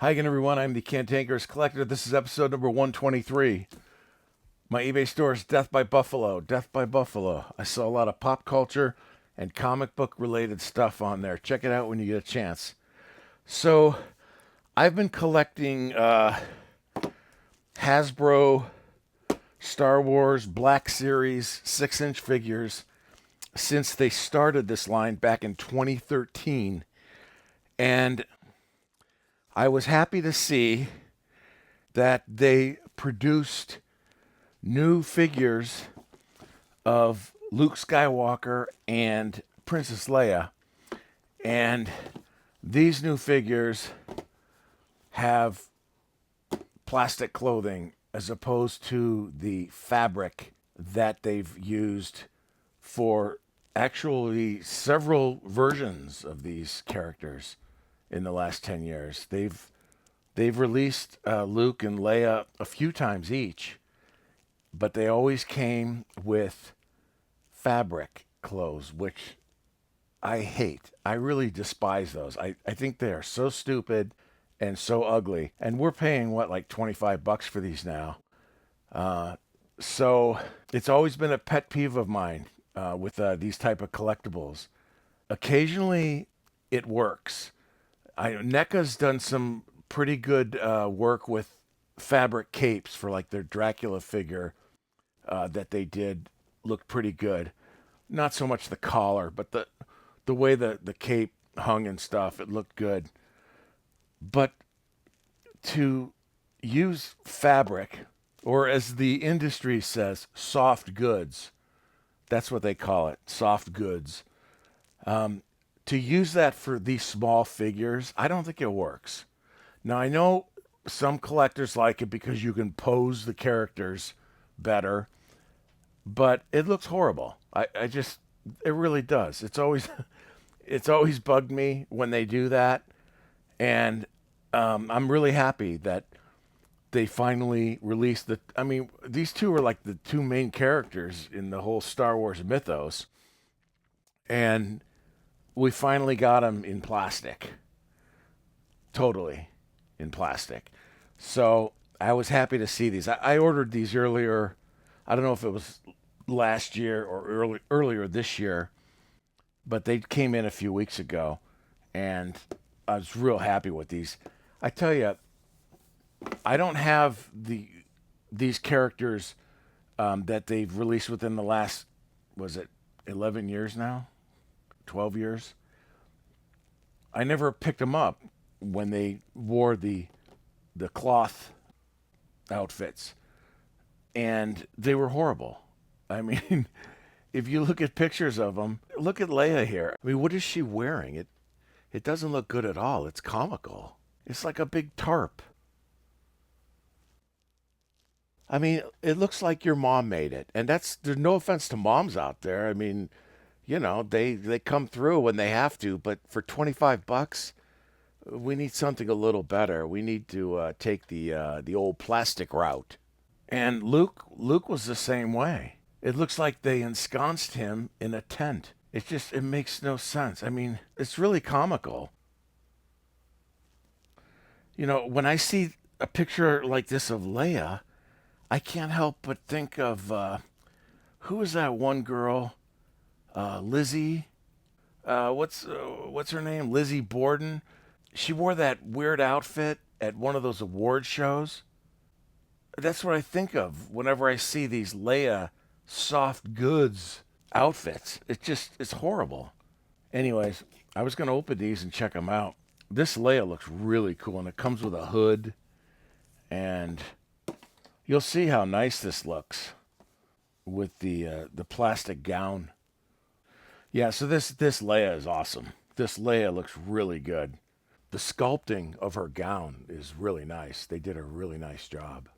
Hi again, everyone. I'm the Cantankerous Collector. This is episode number 123. My eBay store is Death by Buffalo. Death by Buffalo. I saw a lot of pop culture and comic book related stuff on there. Check it out when you get a chance. So, I've been collecting Hasbro Star Wars Black Series 6-inch figures since they started this line back in 2013. And I was happy to see that they produced new figures of Luke Skywalker and Princess Leia. And these new figures have plastic clothing as opposed to the fabric that they've used for actually several versions of these characters in the last 10 years. They've released Luke and Leia a few times each, but they always came with fabric clothes, which I hate. I really despise those. I think they are so stupid and so ugly. And we're paying, what, like $25 for these now. So it's always been a pet peeve of mine with these type of collectibles. Occasionally it works. NECA's done some pretty good work with fabric capes for like their Dracula figure that they did looked pretty good. Not so much the collar, but the way the cape hung and stuff, it looked good. But to use fabric, or as the industry says, soft goods, that's what they call it, soft goods. To use that for these small figures, I don't think it works. Now, I know some collectors like it because you can pose the characters better, but it looks horrible. It really does. It's always bugged me when they do that, and I'm really happy that they finally released these two are like the two main characters in the whole Star Wars mythos, and we finally got them in plastic. Totally in plastic. So I was happy to see these. I ordered these earlier. I don't know if it was last year or earlier this year, but they came in a few weeks ago, and I was real happy with these. I tell you, I don't have these characters that they've released within the last, was it 11 years now? 12 years. I never picked them up when they wore the cloth outfits, and they were horrible. I mean, if you look at pictures of them, look at Leia here. I mean, what is she wearing? It doesn't look good at all. It's comical. It's like a big tarp. I mean, it looks like your mom made it, and there's no offense to moms out there. I mean, they come through when they have to, but for $25, we need something a little better. We need to take the old plastic route. And Luke was the same way. It looks like they ensconced him in a tent. It makes no sense. I mean, it's really comical. When I see a picture like this of Leia, I can't help but think of who is that one girl? Lizzie. What's her name? Lizzie Borden. She wore that weird outfit at one of those award shows. That's what I think of whenever I see these Leia soft goods outfits. It's horrible. Anyways, I was going to open these and check them out. This Leia looks really cool, and it comes with a hood, and you'll see how nice this looks with the plastic gown. Yeah, so this Leia is awesome. This Leia looks really good. The sculpting of her gown is really nice. They did a really nice job.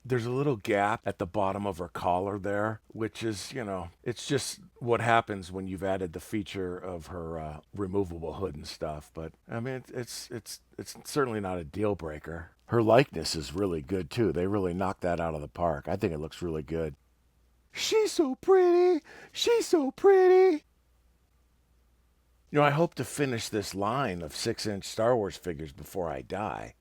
There's a little gap at the bottom of her collar there, which is, it's just what happens when you've added the feature of her removable hood and stuff. But I mean, it's certainly not a deal breaker. Her likeness is really good too. They really knocked that out of the park. I think it looks really good. She's so pretty. She's so pretty. I hope to finish this line of 6-inch Star Wars figures before I die.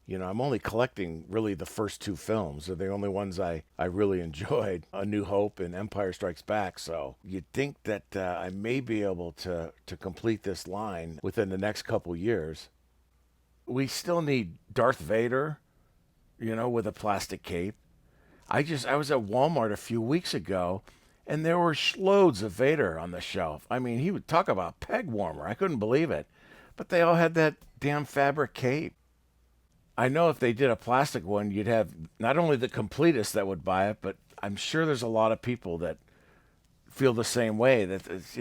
I'm only collecting really the first two films. They're the only ones I really enjoyed, A New Hope and Empire Strikes Back. So you'd think that I may be able to complete this line within the next couple years. We still need Darth Vader, with a plastic cape. I was at Walmart a few weeks ago, and there were loads of Vader on the shelf. I mean, he would talk about peg warmer. I couldn't believe it. But they all had that damn fabric cape. I know if they did a plastic one, you'd have not only the completists that would buy it, but I'm sure there's a lot of people that feel the same way. That it's,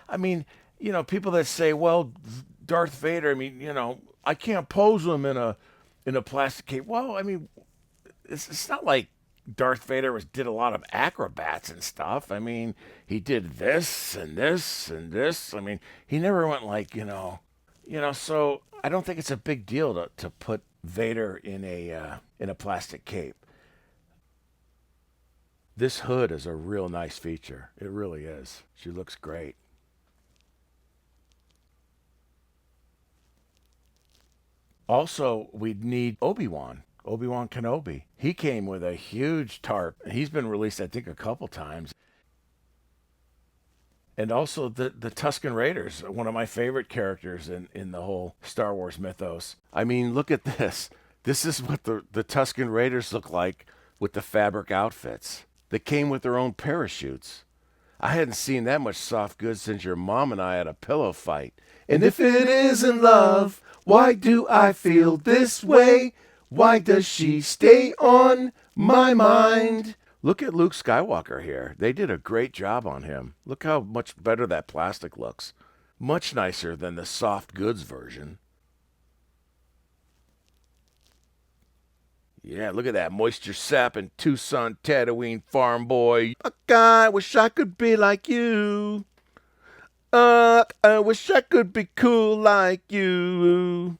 I mean, people that say, "Well, Darth Vader." I mean, I can't pose him in a plastic cape. Well, I mean, it's not like Darth Vader did a lot of acrobats and stuff. I mean, he did this and this and this. I mean, he never went like, So I don't think it's a big deal to put Vader in a plastic cape. This hood is a real nice feature. It really is. She looks great. Also, we'd need Obi-Wan Kenobi. He came with a huge tarp. He's been released, I think, a couple times. And also the Tusken Raiders, one of my favorite characters in the whole Star Wars mythos. I mean, look at this. This is what the Tusken Raiders look like with the fabric outfits. They came with their own parachutes. I hadn't seen that much soft goods since your mom and I had a pillow fight. And if it isn't love, why do I feel this way? Why does she stay on my mind? Look at Luke Skywalker here. They did a great job on him. Look how much better that plastic looks. Much nicer than the soft goods version. Yeah, look at that moisture sap and Tucson Tatooine farm boy. I wish I could be like you. I wish I could be cool like you.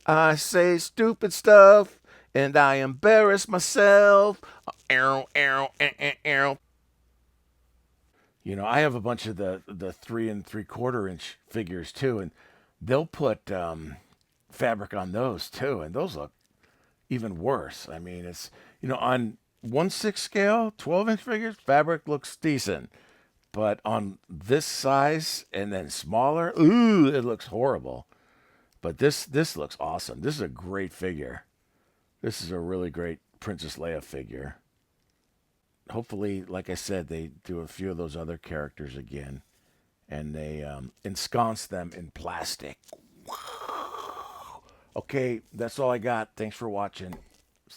I say stupid stuff and I embarrass myself. Arrow, arrow, arrow. I have a bunch of the 3 3/4 inch figures too, and they'll put fabric on those too, and those look even worse. I mean, it's on 1/6 scale, 12-inch figures, fabric looks decent, but on this size and then smaller, ooh, it looks horrible. But this looks awesome. This is a great figure. This is a really great Princess Leia figure. Hopefully, like I said, they do a few of those other characters again, and they ensconce them in plastic. Okay, that's all I got. Thanks for watching.